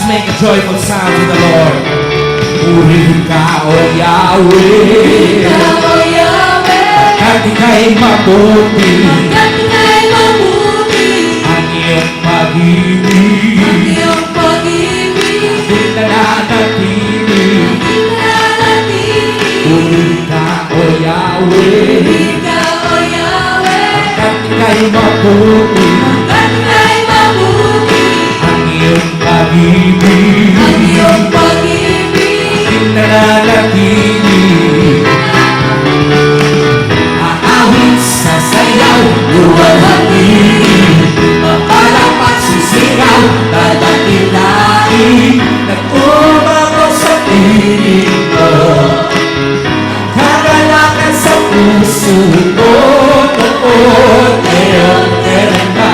make a joyful sound to the Lord. Purihin ka, O Yahweh. Ikaw, O Yahweh, At ika'y mabuti. at ika'y mabuti. Ang iyong pag-ibig. Ang iyong pag-ibig, Di nananatili. di nananatili. Purihin ka, O Yahweh. Ikaw, O Yahweh, At ika'y mabuti. at ika'y mabuti. Ang iyong pag-ibig. Ang iyong pag-ibig, Di nananatili. Aawit sa sayaw, luwalhati. Mapalakpak sisigaw, dadatilain. Nag-umago sa piling ko. Kagalakan sa puso ko. Noon, ngayon, kailan ba?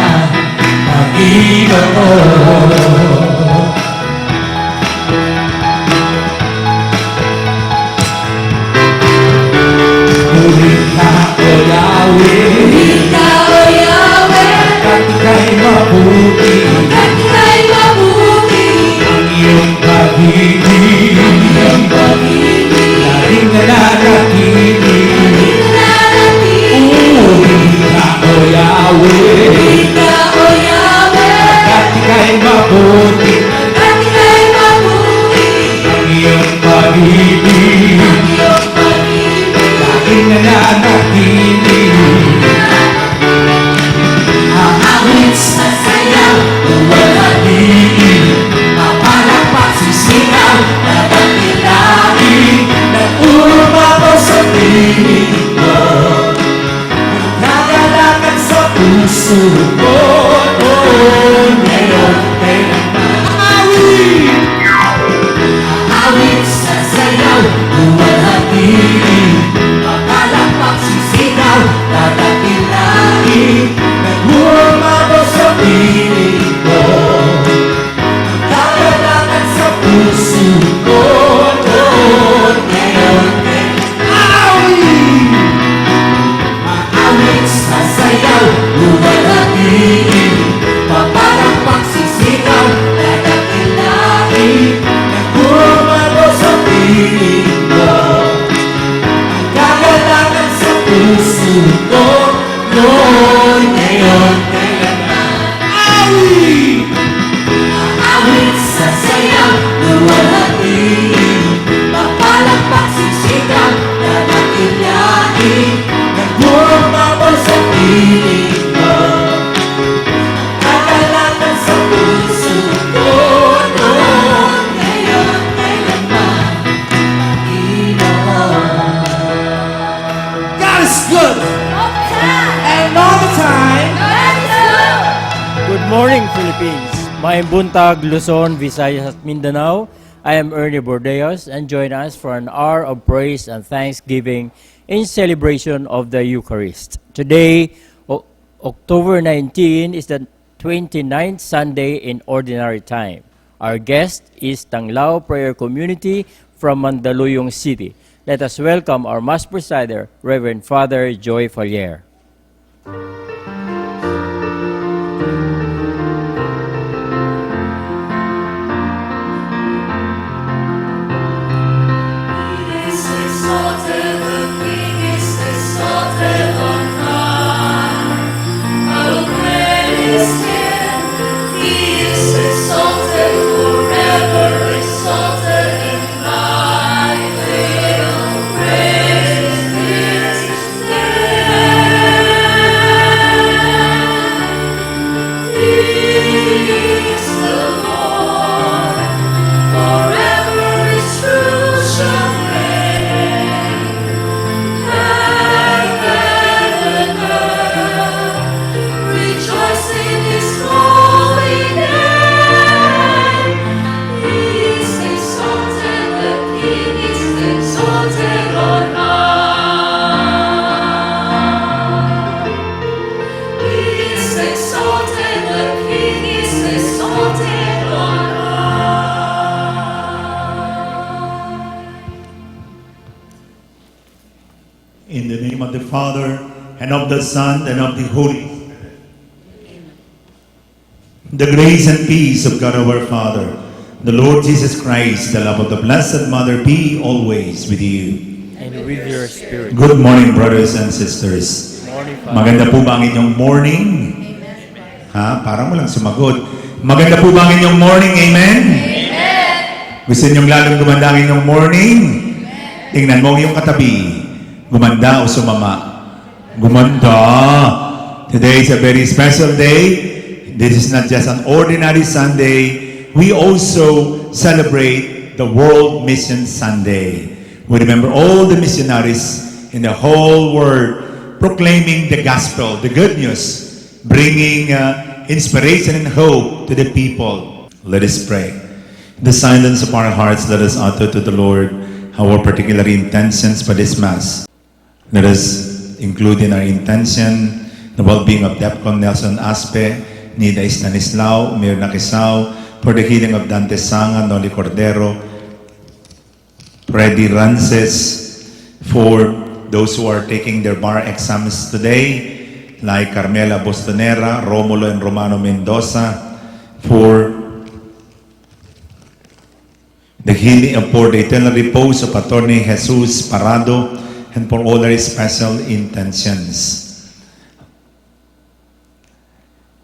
Pag-ibig Purihin ka, O Yahweh. Ikaw, O Yahweh, At ika'y mabuti. at ika'y mabuti. Ang iyong pag-ibig. Ang iyong pag-ibig, Laging nananatili. di nananatili. Purihin ka, O Yahweh. Ikaw, O Yahweh, At ika'y mabuti. at ika'y mabuti. Ang iyong pag-ibig. Ang iyong pag-ibig, Laging nananatili. Aawit sa sayaw, luwalhati. Mapalakpak sisigaw, dadatilain. Nag-umago sa piling ko. Kagalakan sa puso ko. Noon, ngayon, kailan ba? Aawit sa sayaw, luwalhati. Mapalakpak sisigaw, dadatilain. Nag-umago sa piling ko. Kagalakan sa puso ko. Noon, ngayon, aawit sa sayaw, luwalhati. Mapalakpak sisigaw, dadatilain. Nag-umago sa piling ko. Kagalakan sa puso ko. Noon, ngayon, kailan ba? Aawit sa sayaw, luwalhati. Mapalakpak sisigaw, dadatilain. Nag-umago sa piling ko. Kagalakan sa puso ko. Noon, ngayon, kailan ba? God is good and all the time. Good morning, Philippines. Maayong buntag, Luzon, Visayas at Mindanao. I am Ernie Bordeos and join us for an hour of praise and thanksgiving in celebration of the Eucharist. Today, October 19, is the 29th Sunday in Ordinary Time. Our guest is Tanglao Prayer Community from Mandaluyong City. Let us welcome our Mass Presider, Reverend Father Joy Fallier. In the name of the Father, and of the Son, and of the Holy Spirit. The grace and peace of God our Father, The Lord Jesus Christ, the love of the Blessed Mother be always with you. And with your spirit. Good morning, brothers and sisters. Morning, Father. Maganda po ba ang inyong morning? Ha? Parang walang sumagot. Maganda po ba ang inyong morning? Amen? Gusto niyong lalong gumanda ang inyong morning? Tingnan mo ang iyong katabi. Gumanda o sumama? Gumanda. Today is a very special day. This is not just an ordinary Sunday. We also celebrate the World Mission Sunday. We remember all the missionaries in the whole world proclaiming the gospel, the good news, bringing inspiration and hope to the people. Let us pray. In the silence of our hearts, let us utter to the Lord our particular intentions for this Mass. Let us include in our intention the well-being of Depcon Nelson Aspe, Nida Stanislao, Mirna Kisao, for the healing of Dante Sanga, Noli Cordero, Freddy Rances, for those who are taking their bar exams today, like Carmela Bostonera, Romulo and Romano Mendoza, for the healing for the eternal repose of Attorney Jesus Parado, and for all our special intentions.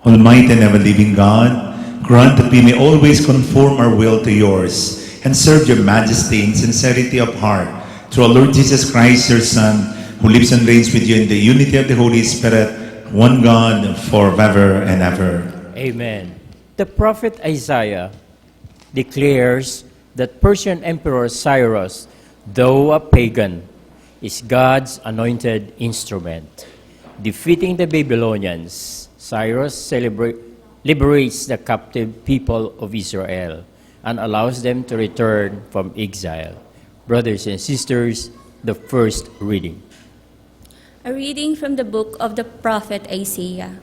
Almighty and ever-living God, grant that we may always conform our will to yours and serve your majesty in sincerity of heart through our Lord Jesus Christ, your Son, who lives and reigns with you in the unity of the Holy Spirit, one God, forever and ever. Amen. The prophet Isaiah declares that Persian Emperor Cyrus, though a pagan, is God's anointed instrument. Defeating the Babylonians, Cyrus liberates the captive people of Israel and allows them to return from exile. Brothers and sisters, the first reading. A reading from the book of the prophet Isaiah.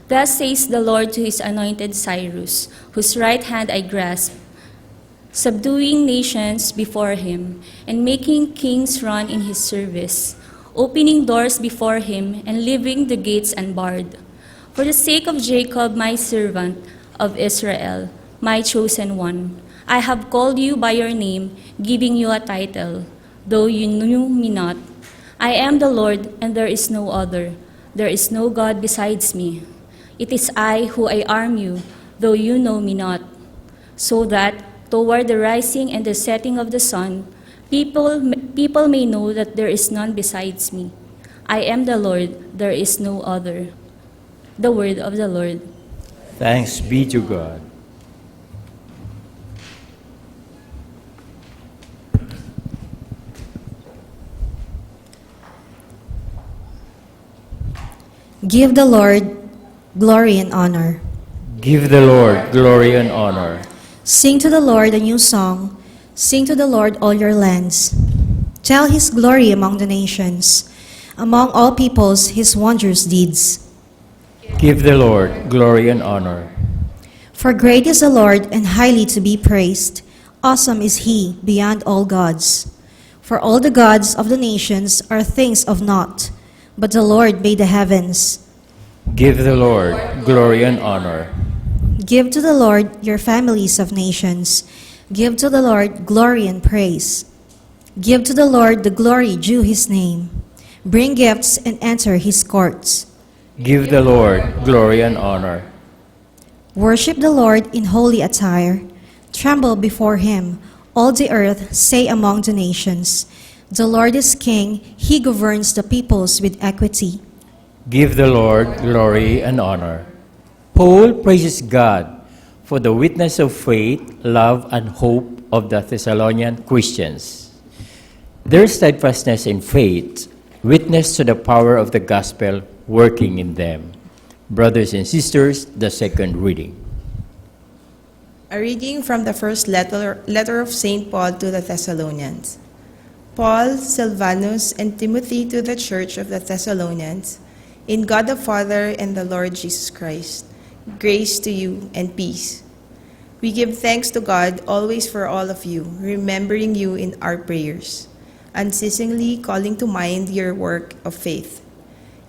Thus says the Lord to his anointed Cyrus, whose right hand I grasp, subduing nations before him, and making kings run in his service, opening doors before him, and leaving the gates unbarred. For the sake of Jacob, my servant, of Israel, my chosen one, I have called you by your name, giving you a title, though you knew me not. I am the Lord, and there is no other. There is no God besides me. It is I who I arm you, though you know me not. So that, toward the rising and the setting of the sun, people may know that there is none besides me. I am the Lord, there is no other. The word of the Lord. Thanks be to God. Give the Lord glory and honor. Give the Lord glory and honor. Sing to the Lord a new song. Sing to the Lord all your lands. Tell his glory among the nations, among all peoples his wondrous deeds. Give the Lord glory and honor. For great is the Lord and highly to be praised. Awesome is he beyond all gods. For all the gods of the nations are things of naught, but the Lord made the heavens. Give the Lord glory and honor. Give to the Lord your families of nations. Give to the Lord glory and praise. Give to the Lord the glory due his name. Bring gifts and enter his courts. Give the Lord glory and honor. Worship the Lord in holy attire. Tremble before him, all the earth, say among the nations. The Lord is king, he governs the peoples with equity. Give the Lord glory and honor. Paul praises God for the witness of faith, love, and hope of the Thessalonian Christians. Their steadfastness in faith witnessed to the power of the gospel working in them. Brothers and sisters, the second reading. A reading from the first letter of St. Paul to the Thessalonians. Paul, Silvanus, and Timothy to the church of the Thessalonians, in God the Father and the Lord Jesus Christ, grace to you and peace. We give thanks to God always for all of you, remembering you in our prayers, unceasingly calling to mind your work of faith,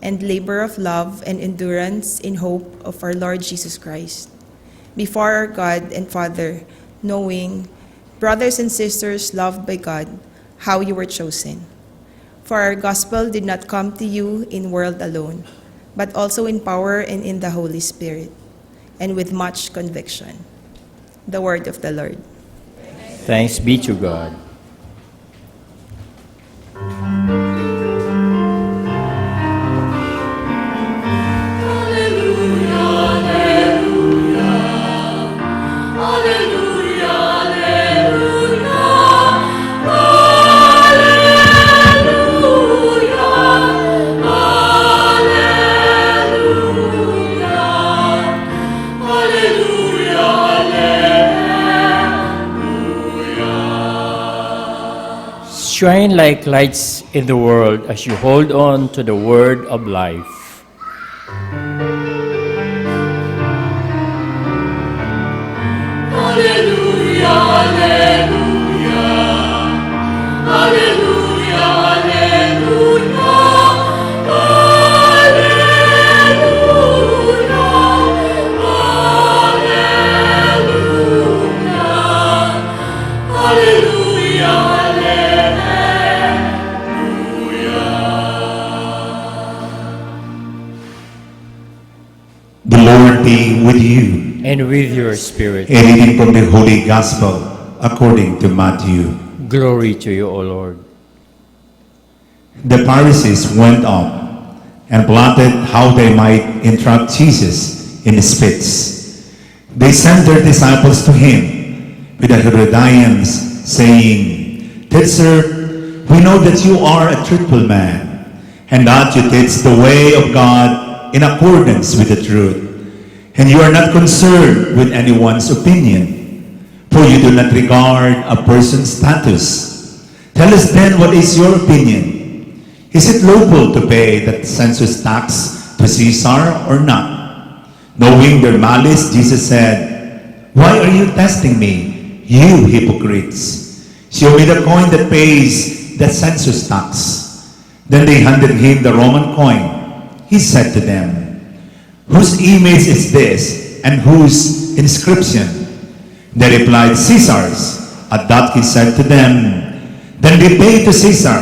and labor of love and endurance in hope of our Lord Jesus Christ. Before our God and Father, knowing, brothers and sisters loved by God, how you were chosen. For our gospel did not come to you in word alone, but also in power and in the Holy Spirit, and with much conviction. The word of the Lord. Thanks be to God. Shine like lights in the world as you hold on to the word of life. The Lord be with you. And with your spirit. A reading from the Holy Gospel according to Matthew. Glory to you, O Lord. The Pharisees went up and plotted how they might entrap Jesus in his fits. They sent their disciples to him with the Herodians, saying, "Teacher, we know that you are a truthful man, and that you teach the way of God in accordance with the truth. And you are not concerned with anyone's opinion, for you do not regard a person's status. Tell us then, what is your opinion? Is it lawful to pay the census tax to Caesar or not?" Knowing their malice, Jesus said, "Why are you testing me, you hypocrites? Show me the coin that pays the census tax." Then they handed him the Roman coin. He said to them, "Whose image is this, and whose inscription?" They replied, "Caesar's." At that he said to them, "Then repay to Caesar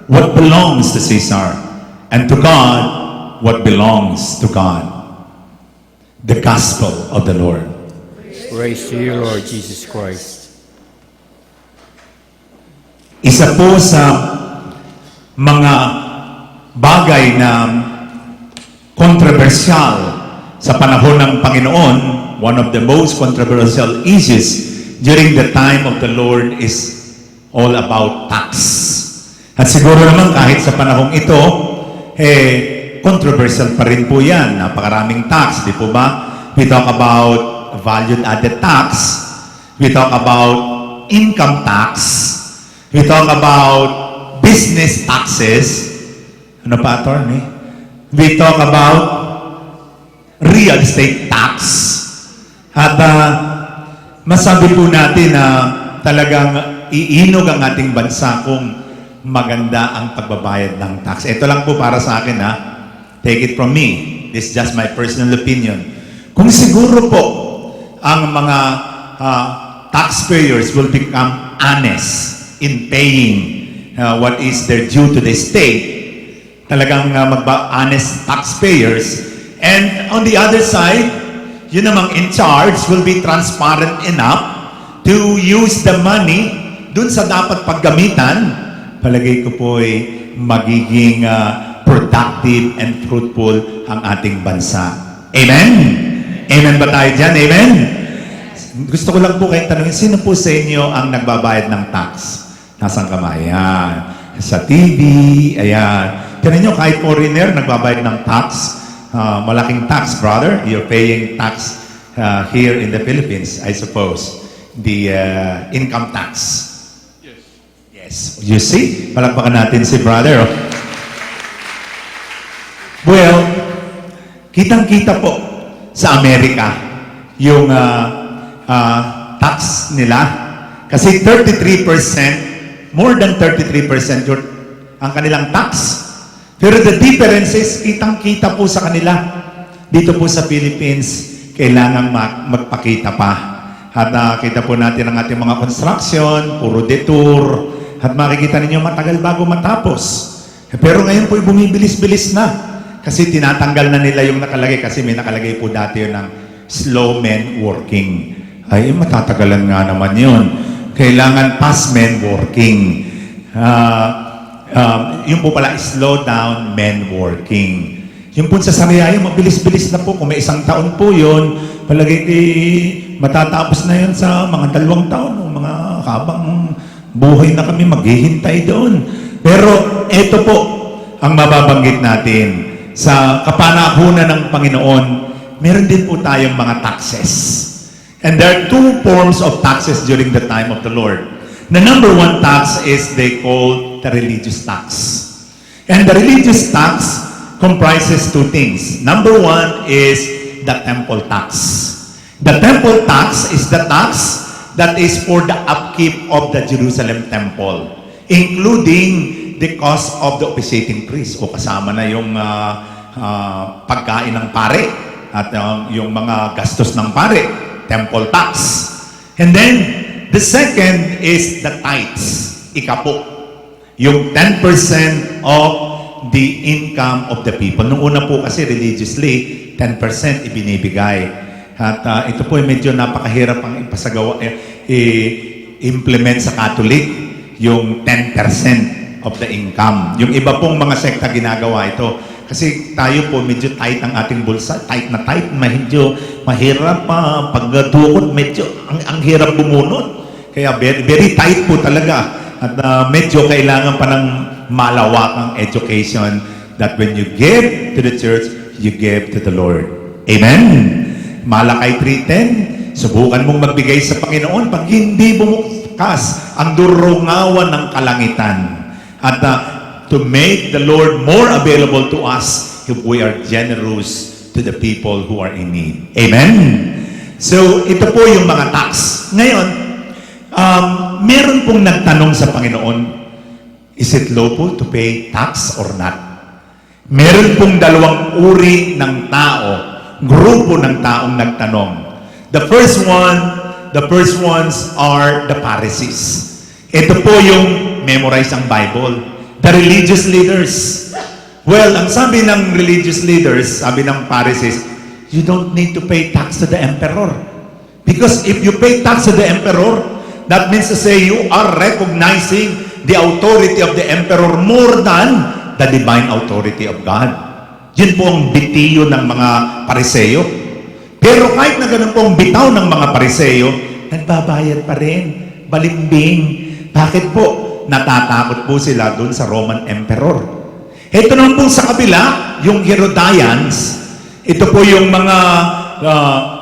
what belongs to Caesar, and to God what belongs to God." The Gospel of the Lord. Praise to you, Lord Jesus Christ. Isa po sa mga bagay na controversial sa panahon ng Panginoon, one of the most controversial issues during the time of the Lord is all about tax. At siguro naman kahit sa panahong ito, controversial pa rin po yan. Napakaraming tax, di po ba? We talk about value-added tax. We talk about income tax. We talk about business taxes. Ano pa, attorney? We talk about real estate tax. At masabi po natin na talagang iinog ang ating bansa kung maganda ang pagbabayad ng tax. Ito lang po para sa akin, ha? Take it from me. This is just my personal opinion. Kung siguro po ang mga taxpayers will become honest in paying what is their due to the state, talagang honest taxpayers, and on the other side, yun namang in charge will be transparent enough to use the money dun sa dapat paggamitan, palagay ko po ay magiging productive and fruitful ang ating bansa. Amen? Amen ba tayo dyan? Amen? Gusto ko lang po kayong tanungin, sino po sa inyo ang nagbabayad ng tax? Nasaan kamay? Ayan. Sa TV, ayan. Kaya nyo, kahit foreigner, nagbabayad ng tax. Malaking tax, brother. You're paying tax here in the Philippines, I suppose. The income tax. Yes. Yes. You see? Palakpakan natin si brother. Oh. Well, kitang-kita po sa Amerika yung tax nila. Kasi 33%, more than 33% ang kanilang tax. Pero the difference is, kitang-kita po sa kanila. Dito po sa Philippines, kailangan magpakita pa At nakita po natin ang ating mga construction, puro detour, at makikita ninyo matagal bago matapos. Pero ngayon po bumibilis-bilis na. Kasi tinatanggal na nila yung nakalagay. Kasi may nakalagay po dati yun ng slow men working. Ay, matatagalan nga naman yun. Kailangan fast men working. Yung po pala, slow down men working. Yung po sa Sariaya, mabilis-bilis na po. Kung may 1 taon po yun, palagi matatapos na yun sa mga 2 taon. O mga habang buhay na kami, maghihintay doon. Pero ito po ang mababanggit natin. Sa kapanahunan ng Panginoon, meron din po tayong mga taxes. And there are 2 forms of taxes during the time of the Lord. The number 1 tax is they call the religious tax. And the religious tax comprises 2 things. Number 1 is the temple tax. The temple tax is the tax that is for the upkeep of the Jerusalem temple, including the cost of the officiating priest, o kasama na yung pagkain ng pare at yung mga gastos ng pare, temple tax. And then, the second is the tithes, ikapo, yung 10% of the income of the people. Nung una po kasi religiously, 10% ibinibigay. At ito po medyo napakahirap ang ipasagawa, i-implement sa Catholic, yung 10% of the income. Yung iba pong mga sekta ginagawa ito. Kasi tayo po medyo tight ang ating bulsa, tight na tight, medyo mahirap pa, pagdukot, medyo ang hirap bumunot. Kaya very, very tight po talaga. At medyo kailangan pa ng malawakang education that when you give to the church, you give to the Lord. Amen? Malakay 3:10, subukan mong magbigay sa Panginoon pag hindi bumukas ang durungawan ng kalangitan. At to make the Lord more available to us if we are generous to the people who are in need. Amen? So, ito po yung mga tax. Ngayon, meron pong nagtanong sa Panginoon, is it lawful to pay tax or not? Meron pong 2 uri ng tao, grupo ng taong nagtanong. The first ones are the Pharisees. Ito po yung memorize ang Bible. The religious leaders. Well, ang sabi ng religious leaders, sabi ng Pharisees, you don't need to pay tax to the emperor. Because if you pay tax to the emperor, that means to say you are recognizing the authority of the emperor more than the divine authority of God. Yun po ang bitiyo ng mga Pariseo. Pero kahit na ganun po ang bitaw ng mga Pariseo, nagbabayad pa rin, balimbing. Bakit po? Natatakot po sila dun sa Roman Emperor. Ito naman po sa kabila, yung Herodians, ito po yung mga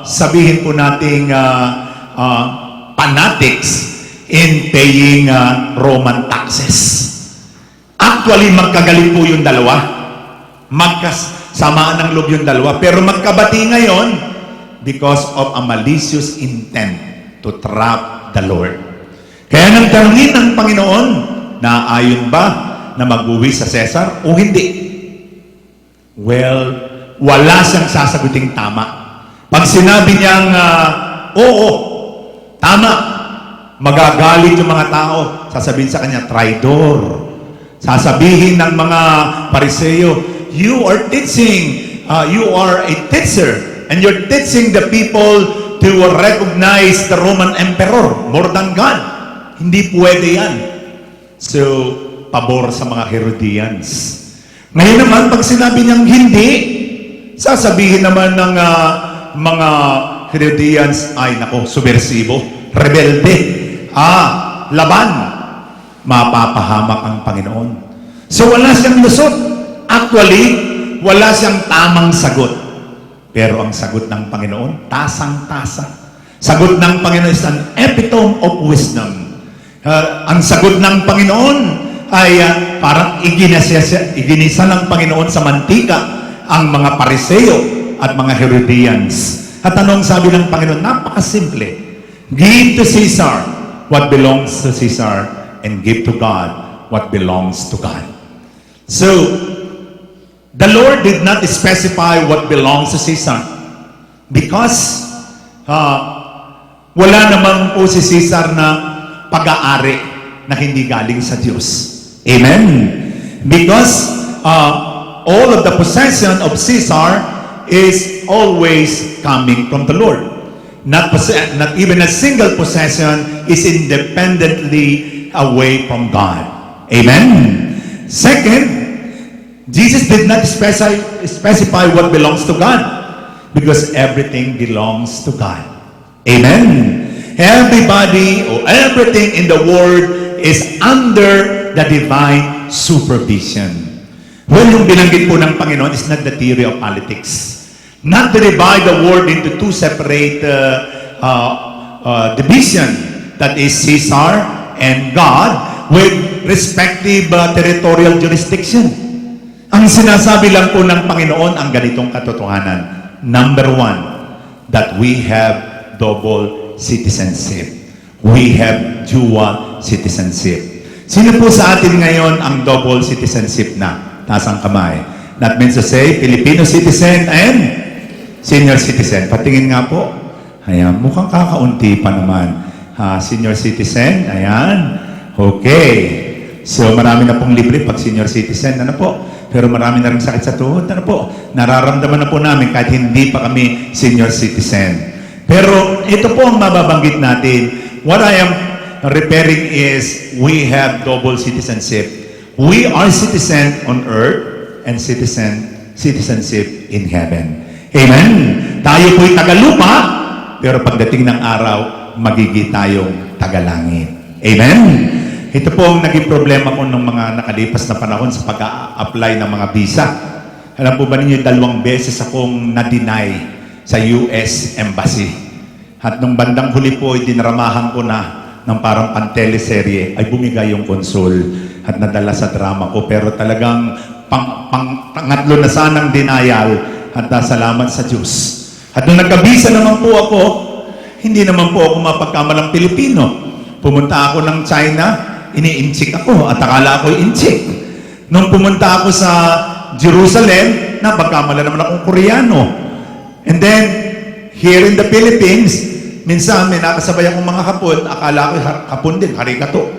sabihin po nating fanatics in paying Roman taxes. Actually, magkagaling po yung dalawa. Magkasamaan ng loob yung dalawa. Pero magkabati ngayon because of a malicious intent to trap the Lord. Kaya nang tanungin ng Panginoon, na ayon ba na mag-uwi sa Cesar o hindi? Well, wala siyang sasaguting tama. Pag sinabi niyang, oo, tama, magagalit yung mga tao. Sasabihin sa kanya, traidor. Sasabihin ng mga Pariseo, you are teaching, you are a teacher, and you're teaching the people to recognize the Roman Emperor more than God. Hindi pwede yan. So, pabor sa mga Herodians. Ngayon naman, pag sinabi niyang hindi, sasabihin naman ng mga Herodians, ay nako, subversibo, rebelde, laban, mapapahamak ang Panginoon. So wala siyang lusot. Actually, wala siyang tamang sagot. Pero ang sagot ng Panginoon, tasang-tasa. Sagot ng Panginoon is an epitome of wisdom. Ang sagot ng Panginoon ay parang iginisa ng Panginoon sa mantika ang mga Pariseo at mga Herodians. At anong sabi ng Panginoon? Napakasimple. Give to Caesar what belongs to Caesar and give to God what belongs to God. So, the Lord did not specify what belongs to Caesar because wala namang po si Caesar na pag-aari na hindi galing sa Diyos. Amen? Because all of the possession of Caesar is always coming from the Lord. Not even a single possession is independently away from God. Amen? Second, Jesus did not specify what belongs to God because everything belongs to God. Amen? Everybody or everything in the world is under the divine supervision. Well, yung binanggit po ng Panginoon is not the theory of politics. Not to divide the world into two separate division, that is Caesar and God, with respective territorial jurisdiction. Ang sinasabi lang po ng Panginoon ang ganitong katotohanan. Number one, that we have double citizenship. We have dual citizenship. Sino po sa atin ngayon ang double citizenship na? Taas ang kamay. That means to say, Filipino citizen and senior citizen. Patingin nga po. Ayan, mukhang kakaunti pa naman. Senior citizen, ayan. Okay. So, marami na pong libre pag senior citizen. Ano po? Pero marami na rin sakit sa tuhod. Ano po? Nararamdaman na po namin kahit hindi pa kami senior citizen. Pero ito po ang mababanggit natin. What I am referring is we have double citizenship. We are citizen on earth and citizenship in heaven. Amen? Tayo po'y tagalupa, pero pagdating ng araw, magiging tayong tagalangit. Amen? Ito po ang naging problema ko ng mga nakalipas na panahon sa pag-a-apply ng mga visa. Alam po ba ninyo, 2 beses akong na-deny sa US Embassy. At nung bandang huli po, dinaramahan ko na ng parang panteleserye, ay bumigay yung konsul at nadala sa drama ko. Pero talagang pangatlo na sanang denial at salamat sa Diyos. At nung nagkabisa naman po ako, hindi naman po ako mapagkamalang Pilipino. Pumunta ako ng China, ini-inchik ako at akala ako'y inchik. Nung pumunta ako sa Jerusalem, napagkamala naman akong Koreano. And then, here in the Philippines, minsan may nakasabay akong mga Hapon, akala ko Hapon din, harikato.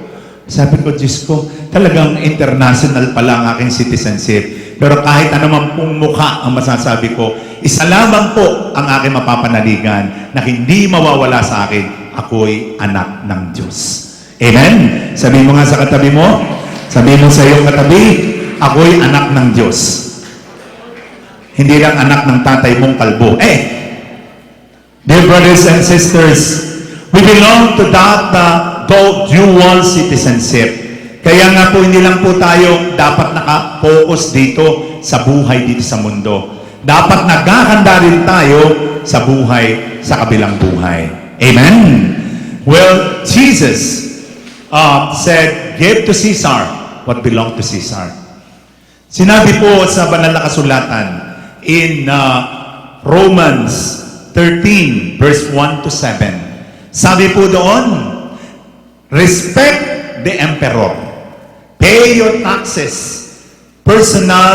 Sabi ko, Diyos ko, talagang international pala ang aking citizenship. Pero kahit anuman pong mukha ang masasabi ko, isa lamang po ang aking mapapanaligan na hindi mawawala sa akin, ako'y anak ng Diyos. Amen? Sabihin mo nga sa katabi mo, sabihin mo sa iyong katabi, ako'y anak ng Diyos. Hindi lang anak ng tatay mong kalbo. Dear brothers and sisters, we belong to that dual citizenship. Kaya nga po, hindi lang po tayo dapat naka-focus dito sa buhay dito sa mundo. Dapat naghahanda rin tayo sa buhay sa kabilang buhay. Amen? Well, Jesus said, give to Caesar what belonged to Caesar. Sinabi po sa banal na kasulatan in Romans 13, verse 1 to 7. Sabi po doon, respect the emperor. Pay your taxes, personal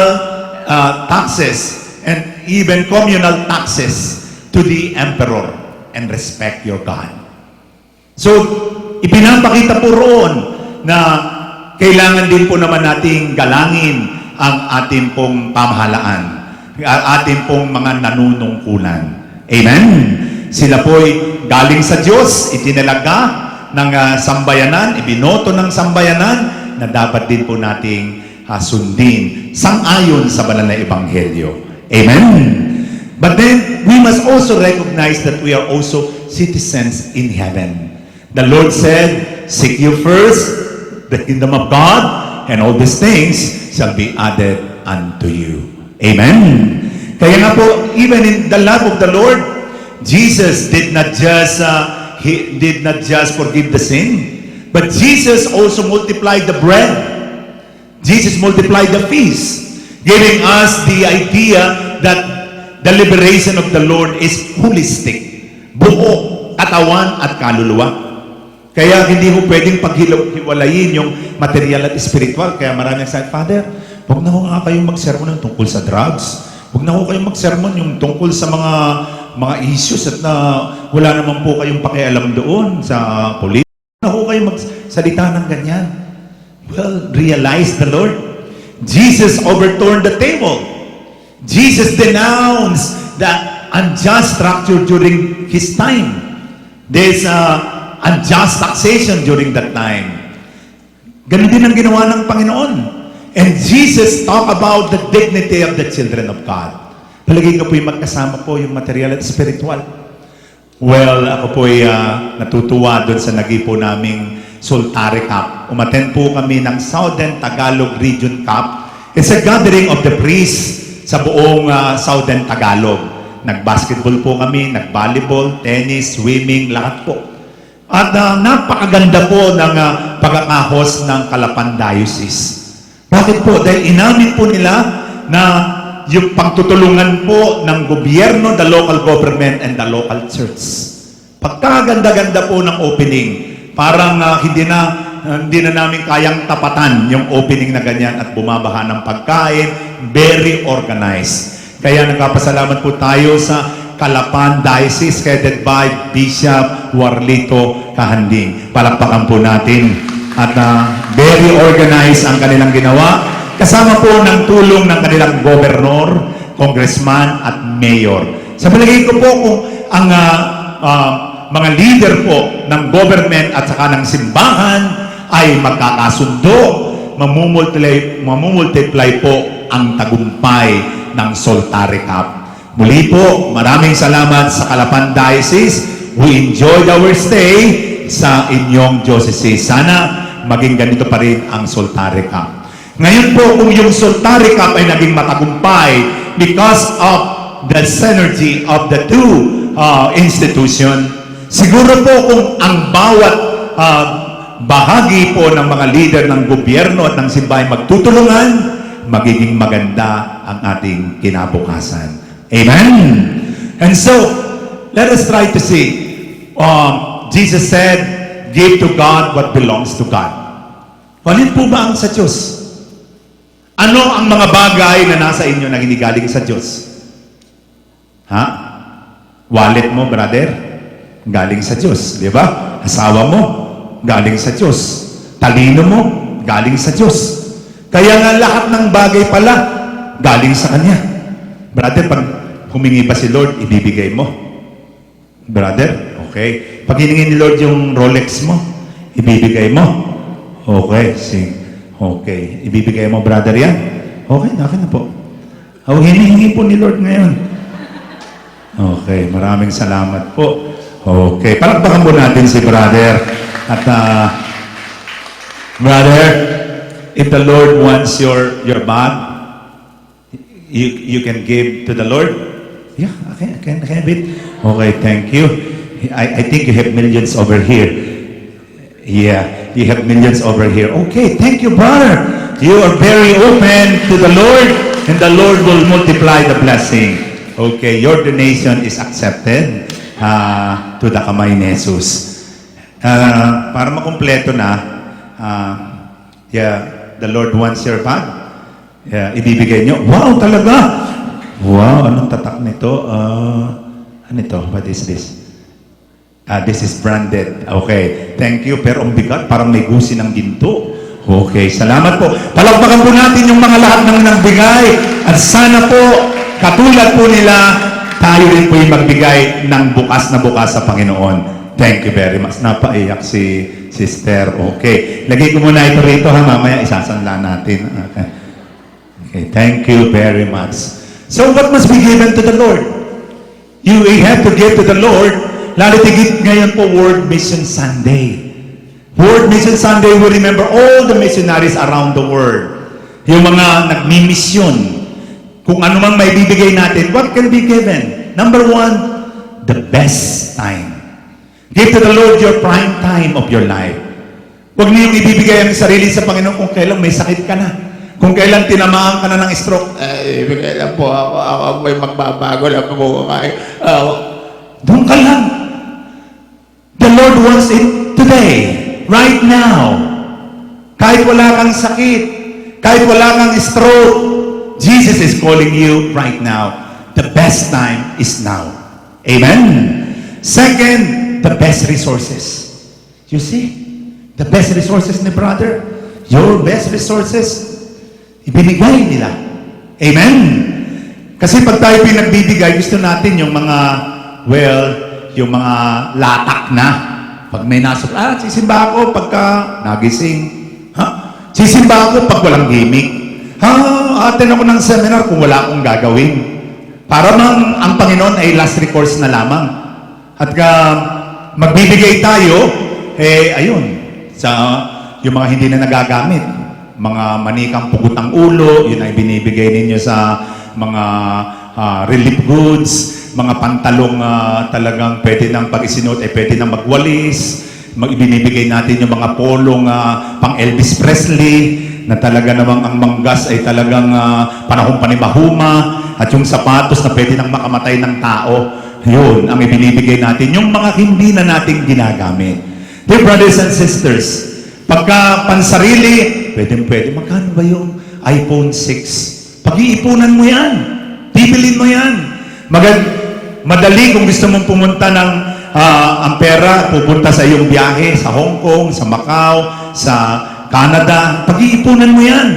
taxes, and even communal taxes to the emperor, and respect your God. So, ipinapakita po roon na kailangan din po naman nating galangin ang ating pong pamahalaan, ating pong mga nanunungkulan. Amen? Sila po'y galing sa Diyos, itinalaga ng sambayanan, ibinoto ng sambayanan, na dapat din po nating sundin sang-ayon sa banal na ebanghelyo. Amen? But then, we must also recognize that we are also citizens in heaven. The Lord said, seek you first the kingdom of God, and all these things shall be added unto you. Amen? Kaya nga po, even in the love of the Lord, Jesus did not just forgive the sin, but Jesus also multiplied the bread. Jesus multiplied the feast, giving us the idea that the liberation of the Lord is holistic. Buo, katawan at kaluluwa. Kaya hindi ho pwedeng paghiwalayin yung material at spiritual. Kaya maraming sabi, Father, huwag na ho nga kayong mag-sermon ng tungkol sa drugs. Huwag na ho kayong mag-sermon yung tungkol sa mga mga issues at wala naman po kayong pakialam doon sa police. Na ho kayo magsalita ng ganyan. Well, realize the Lord. Jesus overturned the table. Jesus denounced the unjust structure during His time. There's unjust taxation during that time. Ganun din ang ginawa ng Panginoon. And Jesus talk about the dignity of the children of God. Palagay ko po yung magkasama po yung material at spiritual. Well, ako po ay natutuwa doon sa nagipo naming Soltare Cup. Umattend po kami ng Southern Tagalog Region Cup. It's a gathering of the priests sa buong Southern Tagalog. Nag-basketball po kami, nag-volleyball, tennis, swimming, lahat po. At napakaganda po ng pagkakahos ng Calapan Diocese. Bakit po? Dahil inamin po nila na yung pagtutulungan po ng gobyerno, the local government, and the local church. Pagkaganda-ganda po ng opening, parang hindi na namin kayang tapatan yung opening na ganyan at bumabaha ng pagkain, very organized. Kaya nagpapasalamat po tayo sa Calapan Diocese headed by Bishop Warlito Kahanding. Palakpakan po natin. At very organized ang kanilang ginawa. Kasama po ng tulong ng kanilang gobernador, congressman at mayor. Sa palagay ko po kung ang mga leader po ng government at saka ng simbahan ay magkakasundo, mamumultiply po ang tagumpay ng Soltare Cup. Muli po, maraming salamat sa Calapan Diocese. We enjoyed our stay sa inyong diocese. Sana maging ganito pa rin ang Soltare Cup. Ngayon po, kung yung Soltare Cup ay naging matagumpay because of the synergy of the two institution, siguro po kung ang bawat bahagi po ng mga leader ng gobyerno at ng simbahan magtutulungan, magiging maganda ang ating kinabukasan. Amen? And so, let us try to see. Jesus said, give to God what belongs to God. Alin po ba ang sa Diyos? Ano ang mga bagay na nasa inyo na ginigaling sa Diyos? Ha? Wallet mo, brother? Galing sa Diyos, di ba? Asawa mo? Galing sa Diyos. Talino mo? Galing sa Diyos. Kaya nga lahat ng bagay pala, galing sa Kanya. Brother, pag humingi ba si Lord, ibibigay mo? Brother, okay. Pag hiningi ni Lord yung Rolex mo, ibibigay mo? Okay, okay. Ibibigay mo, brother, yan? Okay, akin na po. Hinihingi po ni Lord ngayon. Okay, maraming salamat po. Okay, palakpakan po natin si brother. At, brother, if the Lord wants your bag, you can give to the Lord? Yeah, I can have it. Okay, thank you. I think you have millions over here. Yeah, you have millions over here. Okay, thank you, brother. You are very open to the Lord, and the Lord will multiply the blessing. Okay, your donation is accepted to the kamay ni Jesus. Para makumpleto na, the Lord wants your bag. Ibibigay nyo. Wow, talaga! Wow, anong tatak nito? Ano ito? What is this? This is branded. Okay, thank you. Pero ang bigat, parang may gusi ng ginto. Okay, salamat po. Palakpakan po natin yung mga lahat ng nagbigay. At sana po, katulad po nila, tayo rin po yung magbigay ng bukas na bukas sa Panginoon. Thank you very much. Napaiyak si sister. Okay. Lagay ko muna ito rito ha. Mamaya isasanla natin. Okay. Thank you very much. So what must be given to the Lord? You have to give to the Lord. Lalo tigit ngayon po World Mission Sunday. World Mission Sunday, we remember all the missionaries around the world. Yung mga nagmi-mission. Kung ano mang may bibigay natin, what can be given? Number one, the best time. Give to the Lord your prime time of your life. Huwag niyong ibibigay ang sarili sa Panginoon kung kailan may sakit ka na. Kung kailan tinamaan ka na ng stroke. Ibigay lang po ako may magbabago lang po. Doon ka lang. The Lord wants it today, right now. Kahit wala kang sakit, kahit wala kang stroke, Jesus is calling you right now. The best time is now. Amen? Second, the best resources. You see? The best resources ni brother. Your best resources, ibinigay nila. Amen? Kasi pag tayo pinagbibigay, gusto natin yung mga, yung mga latak na. Pag may nasok, sisimba ako pagka nagising. Sisimba ako pag walang gimmick. Attend ako ng seminar kung wala akong gagawin. Para mang ang Panginoon ay last recourse na lamang. At magbibigay tayo, ayun, sa yung mga hindi na nagagamit. Mga manikang pugutang ulo, yun ay binibigay ninyo sa mga relief goods, mga pantalong talagang pwede nang pag isinuot, pwede nang magwalis. Ibinibigay natin yung mga polong pang Elvis Presley, na talaga namang ang manggas ay talagang panahon pa ni Mahuma, at yung sapatos na pwede nang makamatay ng tao, yun ang ibinibigay natin. Yung mga hindi na natin ginagamit. Dear brothers and sisters, pagka pansarili, pwede, magkano ba yung iPhone 6? Pag-iipunan mo yan. Bibilin mo yan. Madali kung gusto mong pumunta ng ang pera, pupunta sa iyong biyahe, sa Hong Kong, sa Macau, sa Canada, pag-iipunan mo yan.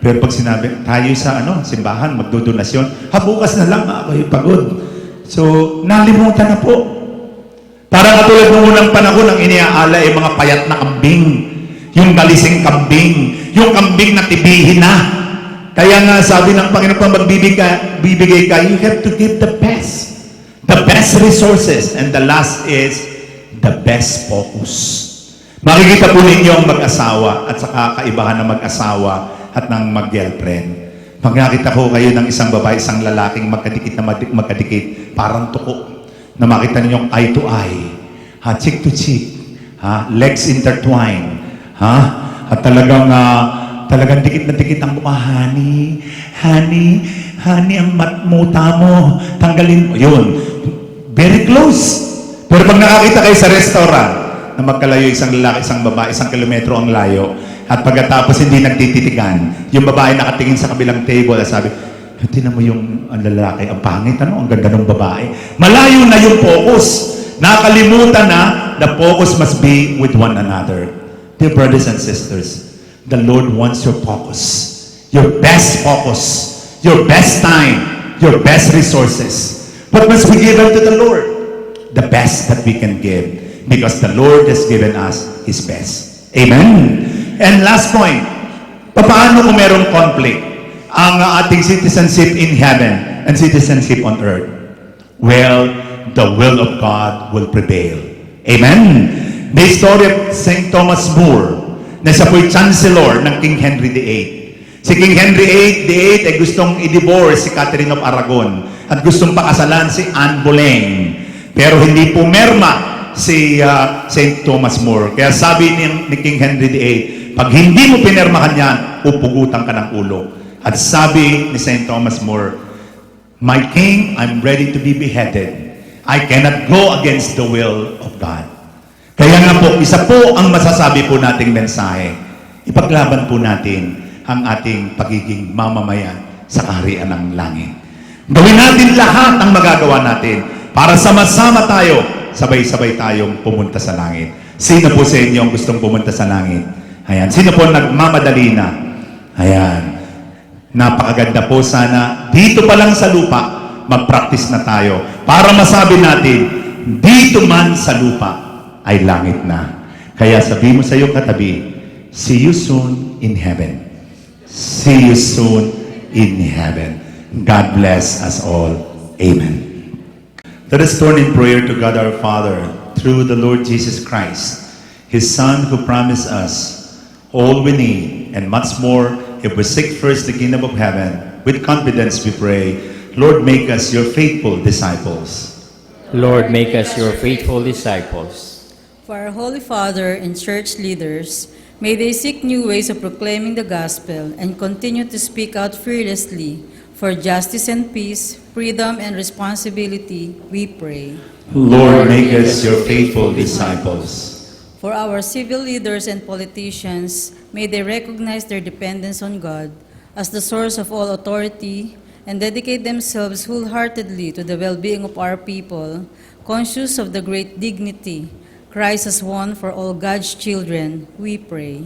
Pero pag sinabi, tayo sa simbahan, magdodonasyon, bukas na lang, ako'y pagod. So, nalimutan na po. Parang katulad ng unang panahon, ang iniaala ay mga payat na kambing. Yung galising kambing. Yung kambing na tibihin na. Kaya nga, sabi ng Panginoon, pag magbibigay ka, you have to give the best. The best resources. And the last is the best focus. Makikita po ninyo ang mag-asawa at saka kaibahan ng mag-asawa at ng mag-girlfriend. Pag nakita ko kayo ng isang babae, isang lalaking magkadikit na magkadikit, parang tuko, na makita ninyong eye to eye, cheek to cheek, legs intertwined, at talagang dikit na dikit ang mukha, honey, ang matmuta mo, tanggalin mo. Yun, very close. Pero pag nakakita kayo sa restaurant, na magkalayo isang lalaki, isang babae, 1 kilometro ang layo, at pagkatapos hindi nagtititigan, yung babae nakatingin sa kabilang table at sabi, tinan mo yung ang lalaki, ang pangit, ang ganda ng babae. Malayo na yung focus. Nakalimutan na, the focus must be with one another. Dear brothers and sisters, the Lord wants your focus, your best focus, your best time, your best resources. What must we give unto the Lord? The best that we can give. Because the Lord has given us His best. Amen? And last point, paano kung merong conflict ang ating citizenship in heaven and citizenship on earth? Well, the will of God will prevail. Amen? The story of St. Thomas More, na siya po'y chancellor ng King Henry VIII. Si King Henry VIII ay gustong i-divorce si Catherine of Aragon at gustong pakasalan si Anne Boleyn. Pero hindi pumerma si St. Thomas More. Kaya sabi ni King Henry VIII, pag hindi mo pinermahan yan, upugutan ka ng ulo. At sabi ni St. Thomas More, my king, I'm ready to be beheaded. I cannot go against the will of God. Kaya nga po, isa po ang masasabi po nating mensahe. Ipaglaban po natin ang ating pagiging mamamayan sa kaharian ng langit. Gawin natin lahat ang magagawa natin para sama-sama tayo, sabay-sabay tayong pumunta sa langit. Sino po sa inyo ang gustong pumunta sa langit? Ayan. Sino po nagmamadali na? Ayan. Napakaganda po sana. Dito pa lang sa lupa, mag-practice na tayo para masabi natin, dito man sa lupa ay langit na. Kaya sabi mo sa iyong katabi, see you soon in heaven. See you soon in heaven. God bless us all. Amen. Let us turn in prayer to God our Father through the Lord Jesus Christ, His Son who promised us all we need and much more if we seek first the kingdom of heaven. With confidence we pray, Lord, make us your faithful disciples. Lord, make us your faithful disciples. For our Holy Father and church leaders, may they seek new ways of proclaiming the gospel and continue to speak out fearlessly for justice and peace, freedom and responsibility, we pray. Lord, make us your faithful disciples. For our civil leaders and politicians, may they recognize their dependence on God as the source of all authority and dedicate themselves wholeheartedly to the well-being of our people, conscious of the great dignity Christ has won for all God's children, we pray.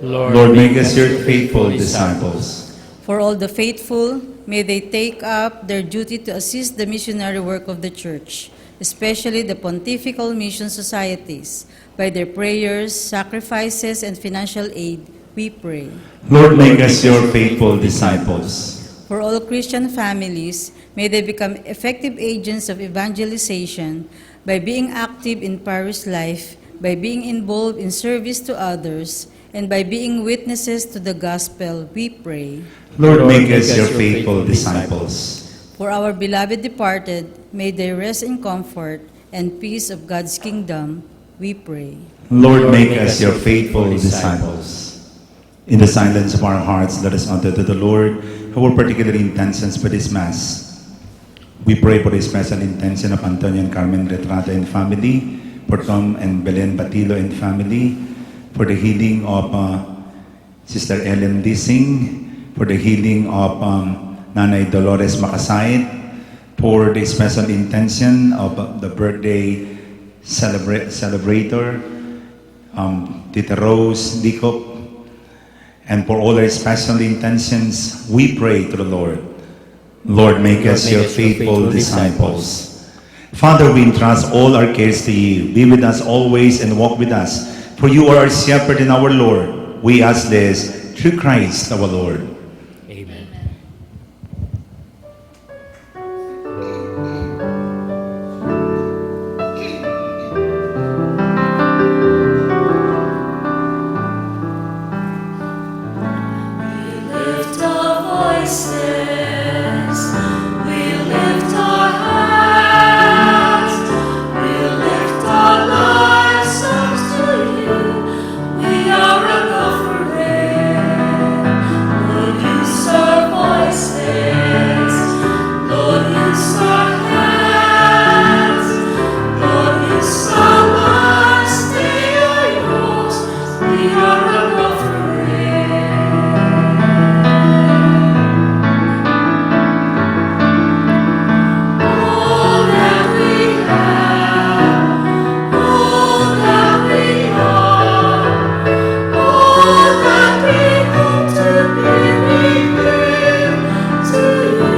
Lord, make us your faithful disciples. For all the faithful, may they take up their duty to assist the missionary work of the Church, especially the pontifical mission societies, by their prayers, sacrifices, and financial aid, we pray. Lord, make us your faithful disciples. For all Christian families, may they become effective agents of evangelization by being active in parish life, by being involved in service to others, and by being witnesses to the gospel, we pray. Lord, make us your faithful disciples. For our beloved departed, may they rest in comfort and peace of God's kingdom, we pray. Lord, make us your faithful disciples. In the silence of our hearts, let us utter to the Lord our particular intentions for this Mass. We pray for the special intention of Antonio and Carmen Retrata and family, for Tom and Belen Batilo and family, for the healing of Sister Ellen Dissing, for the healing of Nanay Dolores Makasait, for the special intention of the birthday celebrator, Tita Rose Dicop, and for all our special intentions, we pray to the Lord. Lord, make us your faithful disciples. Father, we entrust all our cares to you. Be with us always and walk with us. For you are our shepherd and our Lord. We ask this through Christ our Lord. Amen. Lift our voices, we lift our hands, we lift our lives up to you. We are an offering. Lord, use our voices, Lord, use our hands, Lord, use our lives. They are yours. We are an offering. All that we have, all that we are, all that we hope to be, we give to you.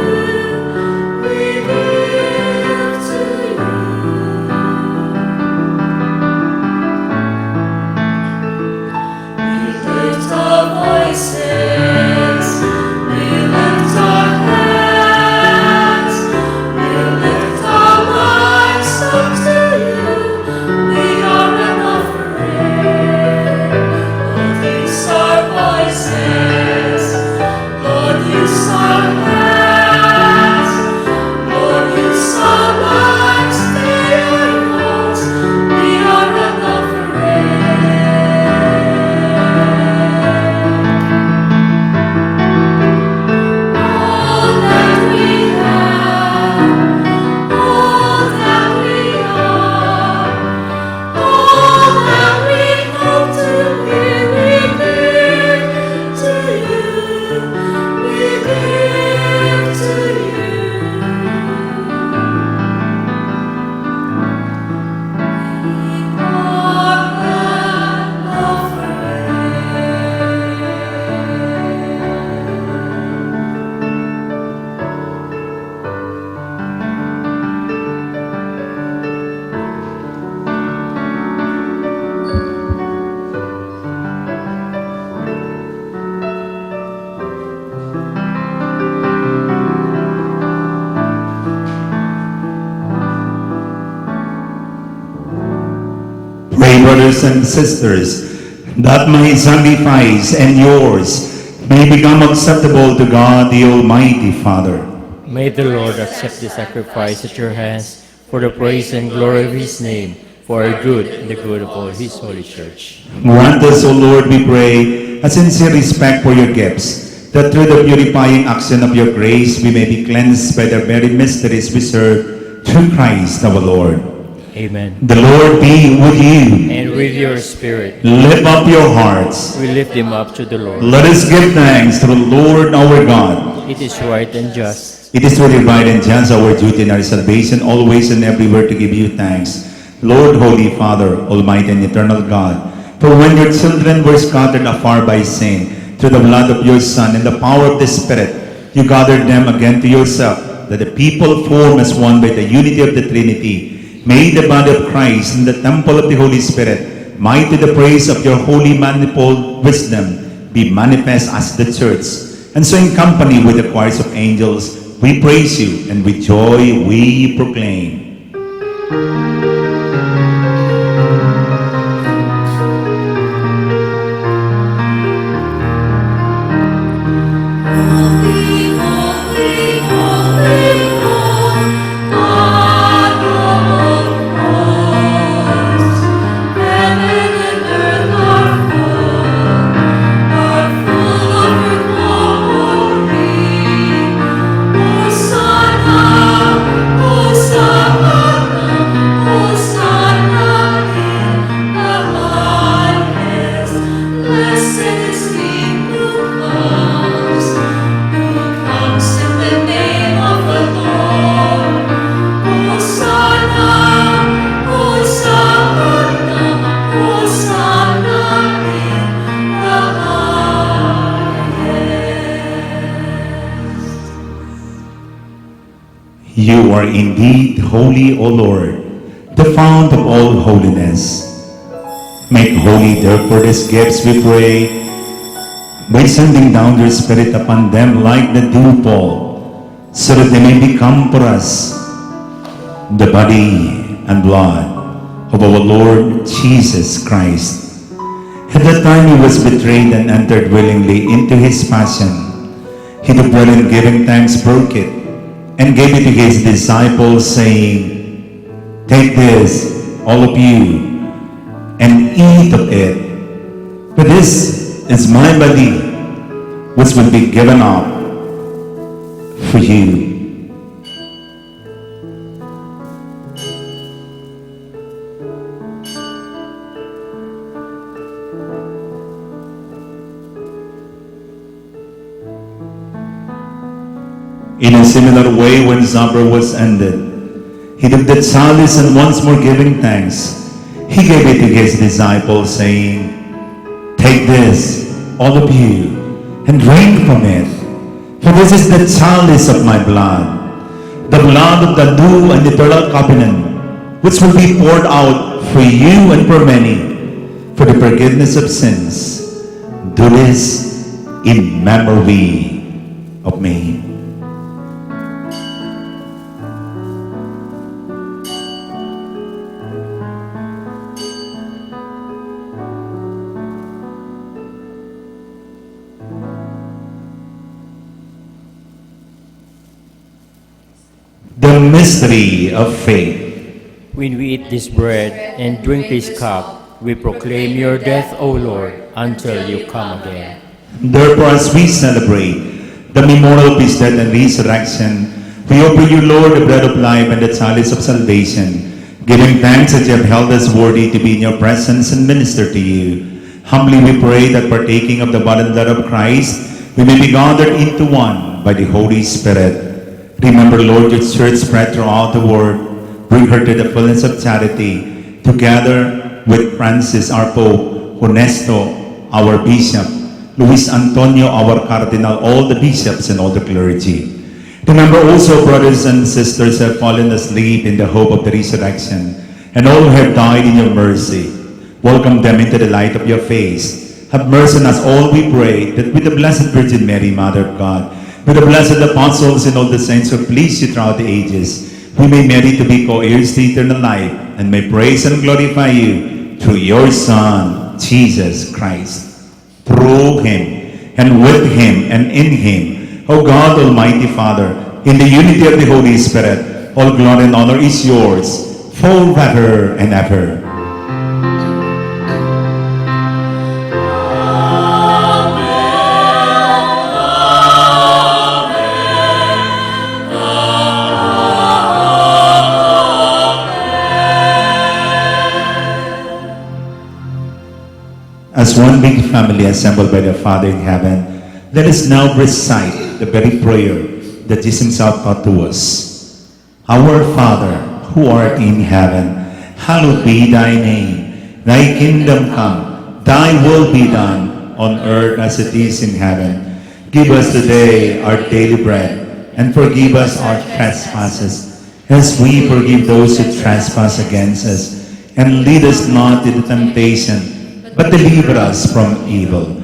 We give to you. We lift our voices, we lift our hands, we lift our lives up to you. We are an offering. Lord, use our voices, Lord, use our hands, Lord, use our lives. They are yours. We are an offering. All that we have, all that we are, all that we hope to be, we give to you. We give to you. We are an offering. Pray, brothers and sisters, that my sacrifice and yours may become acceptable to God, the Almighty Father. May the Lord accept the sacrifice at your hands for the praise and glory of his name, for our good and the good of all his holy church. Grant us, O Lord, we pray, a sincere respect for your gifts, that through the purifying action of your grace we may be cleansed by the very mysteries we serve, through Christ our Lord. Amen. The Lord be with you. And with your spirit, Lift up your hearts. we lift them up to the Lord. Let us give thanks to the Lord our God. It is right and just. It is really right and just our duty and our salvation, always and everywhere to give you thanks. Lord, Holy Father, Almighty and Eternal God, for when your children were scattered afar by sin, through the blood of your Son and the power of the Spirit, you gathered them again to yourself, that the people formed as one by the unity of the Trinity, may the body of Christ and the temple of the Holy Spirit, might to the praise of your holy manifold wisdom, be manifest as the church. And so in company with the choirs of angels, we praise you, and with joy we proclaim. Holy, holy, holy, holy, God of hosts. Heaven and earth are full of your glory. Hosanna, Hosanna, Hosanna in the highest. Blessed is he who comes in the name of the Lord. Hosanna, Hosanna, Hosanna in the highest. You are indeed holy, O Lord, the fount of all holiness. Make holy, therefore, these gifts, we pray, by sending down your Spirit upon them like the dewfall, so that they may become for us the body and blood of our Lord Jesus Christ. At the time he was betrayed and entered willingly into his passion, he took bread and giving thanks broke it, and gave it to his disciples, saying, "Take this, all of you, and eat of it. For this is my body, which will be given up for you." In a similar way, when supper was ended, he took the chalice, and once more giving thanks, he gave it to his disciples, saying, "Take this, all of you, and drink from it. For this is the chalice of my blood, the blood of the new and eternal covenant, which will be poured out for you and for many, for the forgiveness of sins. Do this in memory of me." The mystery of faith. When we eat this bread and drink this cup, we proclaim your death, O Lord, until you come again. Therefore, as we celebrate the memorial of his death and resurrection, we offer you, Lord, the bread of life and the chalice of salvation, giving thanks that you have held us worthy to be in your presence and minister to you. Humbly we pray that partaking of the body and blood of Christ, we may be gathered into one by the Holy Spirit. Remember, Lord, your church spread throughout the world. Bring her to the fullness of charity, together with Francis, our Pope, Honesto, our Bishop, Luis Antonio, our Cardinal, all the bishops and all the clergy. Remember also, brothers and sisters who have fallen asleep in the hope of the resurrection, and all who have died in your mercy. Welcome them into the light of your face. Have mercy on us all, we pray, that with the Blessed Virgin Mary, Mother of God, with the blessed apostles and all the saints who please you throughout the ages, we may merit to be co-heirs to eternal life, and may praise and glorify you through your Son, Jesus Christ. Through him, and with him, and in him, O God, Almighty Father, in the unity of the Holy Spirit, all glory and honor is yours, forever and ever. As one big family assembled by the Father in heaven, let us now recite the very prayer that Jesus himself taught to us. Our Father, who art in heaven, hallowed be thy name. Thy kingdom come, thy will be done on earth as it is in heaven. Give us today our daily bread, and forgive us our trespasses, as we forgive those who trespass against us. And lead us not into temptation, but deliver us from evil.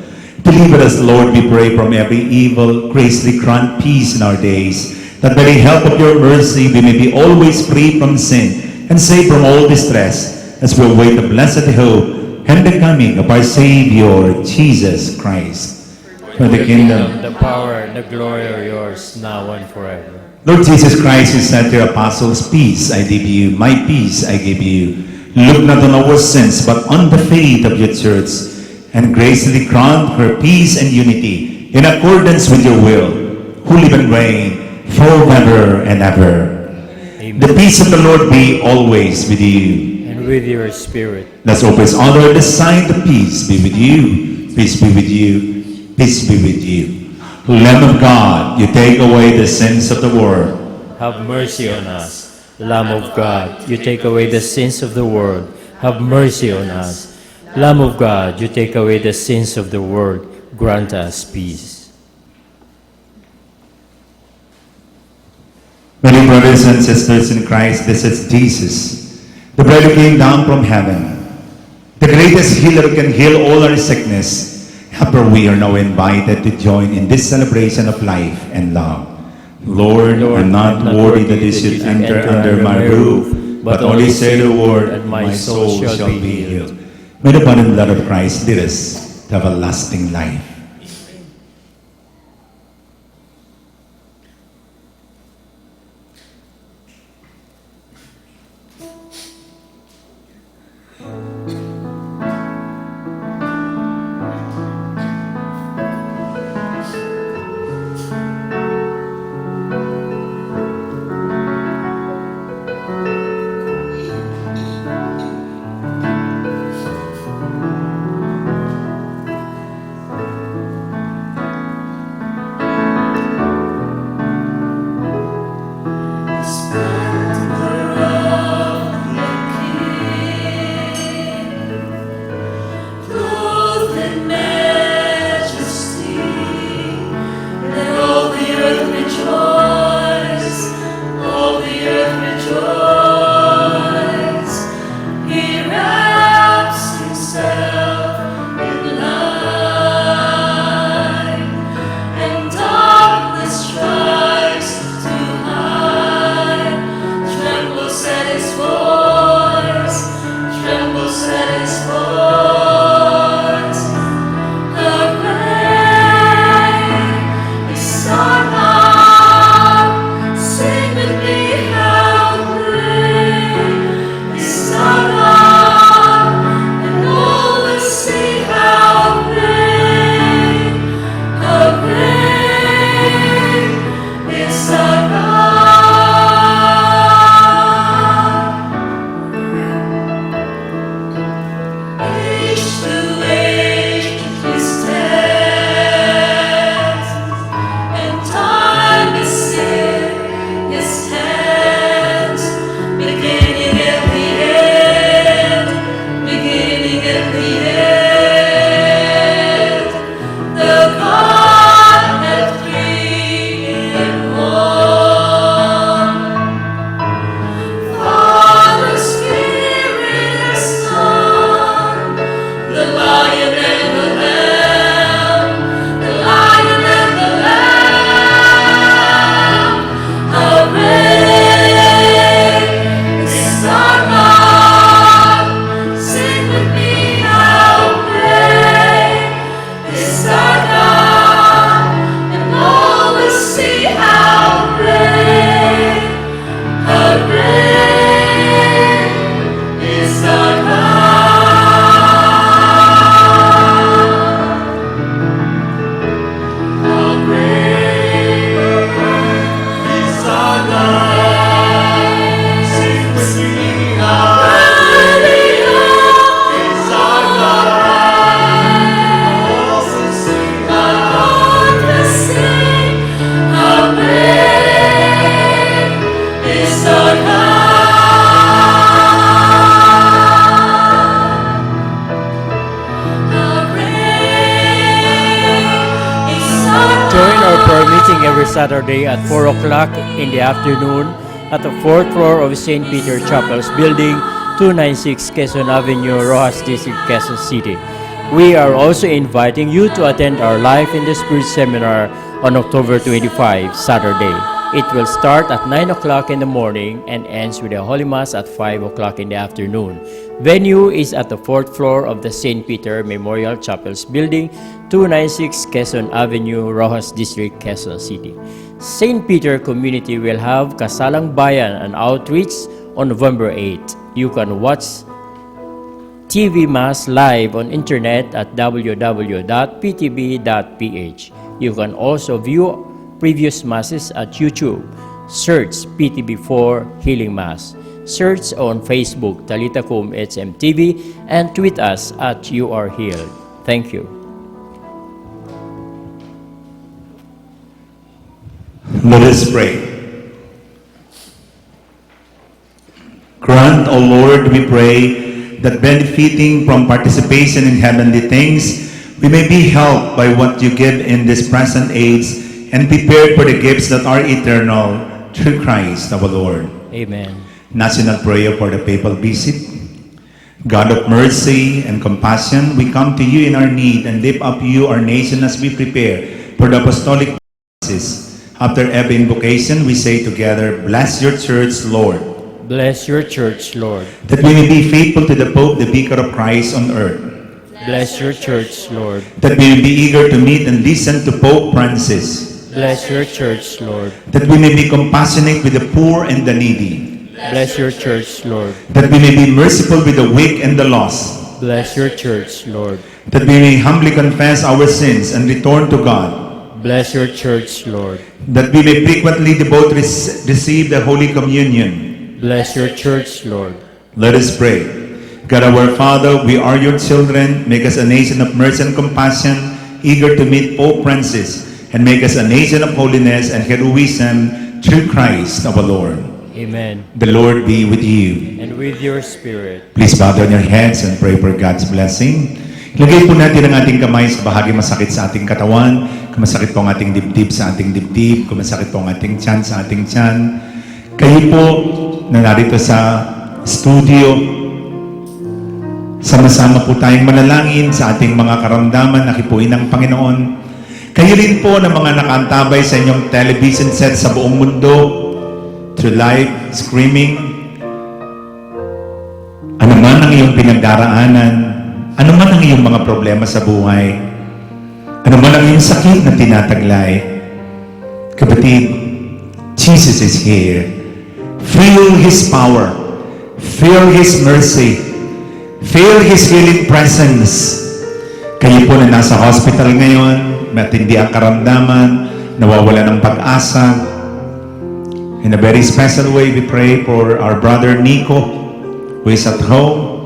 Deliver us, Lord, we pray, from every evil. Graciously grant peace in our days, that by the help of your mercy we may be always free from sin and safe from all distress, as we await the blessed hope and the coming of our Savior, Jesus Christ. For the kingdom, the power, and the glory are yours, now and forever. Lord Jesus Christ, you said to your apostles, peace I leave you, my peace I give you. Look not on our sins, but on the faith of your church, and graciously grant her peace and unity in accordance with your will, who live and reign forever and ever. Amen. The peace of the Lord be always with you. And with your spirit. Let's always honor the sign of peace be with you. Peace be with you. Peace be with you. Lamb of God, you take away the sins of the world. Have mercy on us. Lamb of God, you take away the sins of the world. Have mercy on us. Lamb of God, you take away the sins of the world. Grant us peace. My dear brothers and sisters in Christ, this is Jesus, the bread who came down from heaven, the greatest healer who can heal all our sickness. However, we are now invited to join in this celebration of life and love. Lord, I'm not worthy that you should enter under my roof, but only say the word, and my soul shall be healed. May the body and blood of Christ lead us to everlasting life. meeting every Saturday at 4 o'clock in the afternoon at the 4th floor of St. Peter Chapels Building, 296 Quezon Avenue, Rojas District, Quezon City. We are also inviting you to attend our Life in the Spirit seminar on October 25, Saturday. It will start at 9 o'clock in the morning and ends with a Holy Mass at 5 o'clock in the afternoon. Venue is at the 4th floor of the St. Peter Memorial Chapels Building, 296 Quezon Avenue, Rojas District, Quezon City. St. Peter community will have Kasalang Bayan and outreach on November 8. You can watch TV Mass live on internet at www.ptb.ph. You can also view previous Masses at YouTube. Search PTB4 Healing Mass. Search on Facebook Talita Kum HMTV and tweet us at You Are Healed. Thank you. Let us pray. Grant, O Lord, we pray, that benefiting from participation in heavenly things, we may be helped by what you give in this present age and prepared for the gifts that are eternal through Christ our Lord. Amen. National prayer for the papal visit. God of mercy and compassion, we come to you in our need and lift up you, our nation, as we prepare for the apostolic offices. After every invocation, we say together, bless your church, Lord. Bless your church, Lord. That we may be faithful to the Pope, the Vicar of Christ on earth. Bless your church, Lord. That we may be eager to meet and listen to Pope Francis. Bless your church, Lord. That we may be compassionate with the poor and the needy. Bless your church, Lord. That we may be merciful with the weak and the lost. Bless your church, Lord. That we may humbly confess our sins and return to God. Bless your church, Lord. That we may frequently devote receive the Holy Communion. Bless your church, Lord. Let us pray. God our Father, we are your children. Make us a nation of mercy and compassion, eager to meet Pope Francis, and make us a nation of holiness and heroism through Christ our Lord. Amen. The Lord be with you. And with your spirit. Please bow down your heads and pray for God's blessing. Ilagay po natin ang ating kamay sa bahagi masakit sa ating katawan. Kung masakit po ang ating dibdib sa ating dibdib. Kung masakit po ang ating tiyan sa ating tiyan. Kayo po na narito sa studio, sama-sama po tayong manalangin sa ating mga karamdaman na kipuin ng Panginoon. Kayo rin po na mga nakaantabay sa inyong television set sa buong mundo, through live streaming. Ano man ang iyong pinagdaraanan, ano man ang iyong mga problema sa buhay, ano man ang iyong sakit na tinataglay, kapatid, Jesus is here. Feel His power. Feel His mercy. Feel His healing presence. Kayo po na nasa hospital ngayon, matindi ang karamdaman, nawawala ng pag-asa. In a very special way, we pray for our brother Nico, who is at home.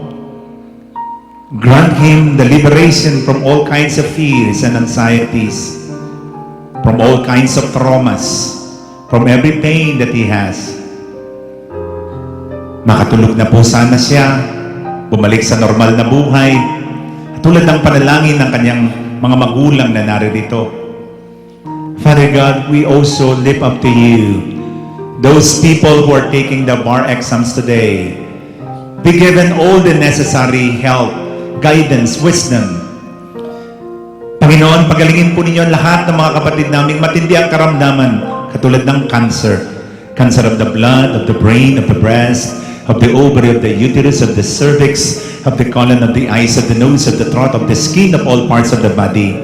Grant him the liberation from all kinds of fears and anxieties, from all kinds of traumas, from every pain that he has. Makatulog na po sana siya, bumalik sa normal na buhay, at tulad ng panalangin ng kanyang mga magulang na naririto. Father God, we also lift up to you those people who are taking the bar exams today. Be given all the necessary help, guidance, wisdom. Panginoon, pagalingin po ninyo lahat ng mga kapatid naming matindi ang karamdaman, katulad ng cancer. Cancer of the blood, of the brain, of the breast, of the ovary, of the uterus, of the cervix, of the colon, of the eyes, of the nose, of the throat, of the skin, of all parts of the body.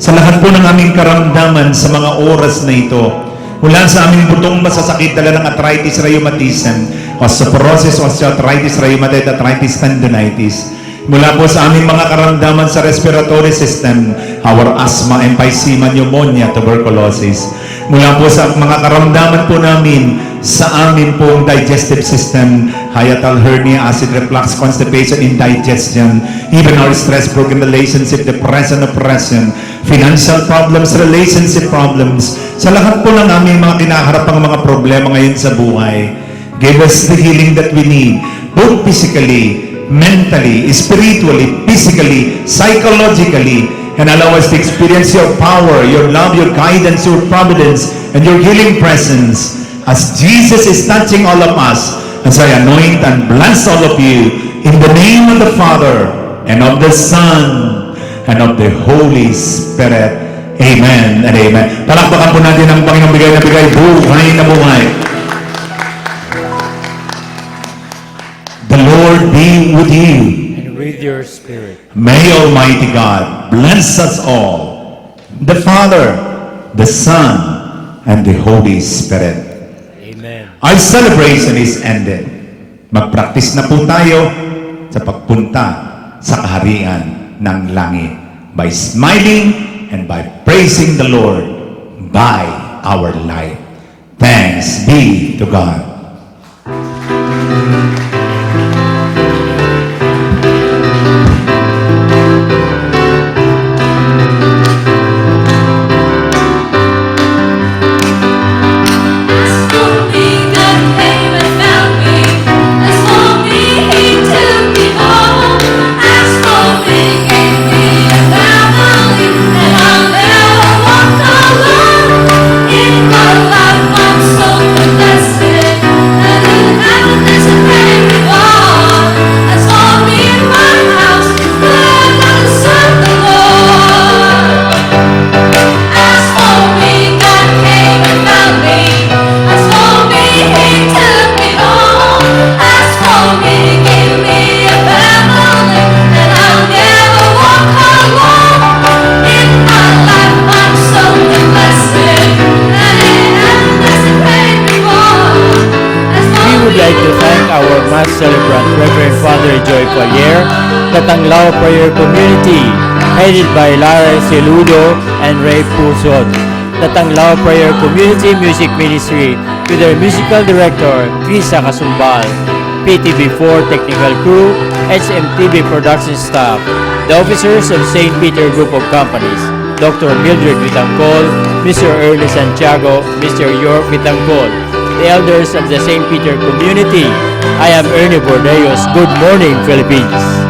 Sa lahat po ng aming karamdaman sa mga oras na ito, mula sa aming butong masasakit dala ng arthritis rheumatism, osteoporosis, osteoarthritis rheumatoid arthritis tendonitis. Mula po sa aming mga karamdaman sa respiratory system, our asthma, emphysema, pneumonia, tuberculosis. Mula po sa mga karamdaman po namin sa amin pong digestive system, hiatal hernia, acid reflux, constipation, indigestion, even our stress, broken relationship, depression, oppression, financial problems, relationship problems. Sa lahat po ng aming mga kinaharapang mga problema ngayon sa buhay, give us the healing that we need, both physically, mentally, spiritually, physically, psychologically, and allow us to experience your power, your love, your guidance, your providence, and your healing presence as Jesus is touching all of us, as I anoint and bless all of you in the name of the Father and of the Son and of the Holy Spirit. Amen and amen. Palakpakan po natin ang Panginoong bigay na bigay, buhay na buhay. The Lord be with you. And with your spirit. May Almighty God bless us all, the Father, the Son, and the Holy Spirit. Amen. Our celebration is ended. Mag-practice na po tayo sa pagpunta sa kaharian ng langit by smiling and by praising the Lord by our life. Thanks be to God. As for me, God came and found me. As for me, He took me home. As for me, gave me a family, and I'll never walk alone. In my life, I'm so blessed, and in heaven there's a great reward. As for me and my house, we're gonna serve the Lord. As for me, God came and found me. As for me, He took me home. As for me, gave me a family, and I'll never walk alone. In my life, I'm so blessed, and in heaven there's a great reward. As for We would me, like to thank our Mass celebrant, Reverend Father Joy Collier, the Tanglao Prayer Community, headed by Lara Celudo and Ray Pusod, the Tanglao Prayer Community Music Ministry, with their musical director, Krisa Kasumbal, PTV4 Technical Crew, HMTV Production Staff, the officers of St. Peter Group of Companies, Dr. Mildred Vitangcol, Mr. Early Santiago, Mr. York Vitangcol, the elders of the St. Peter community. I am Ernie Bordeos. Good morning, Philippines.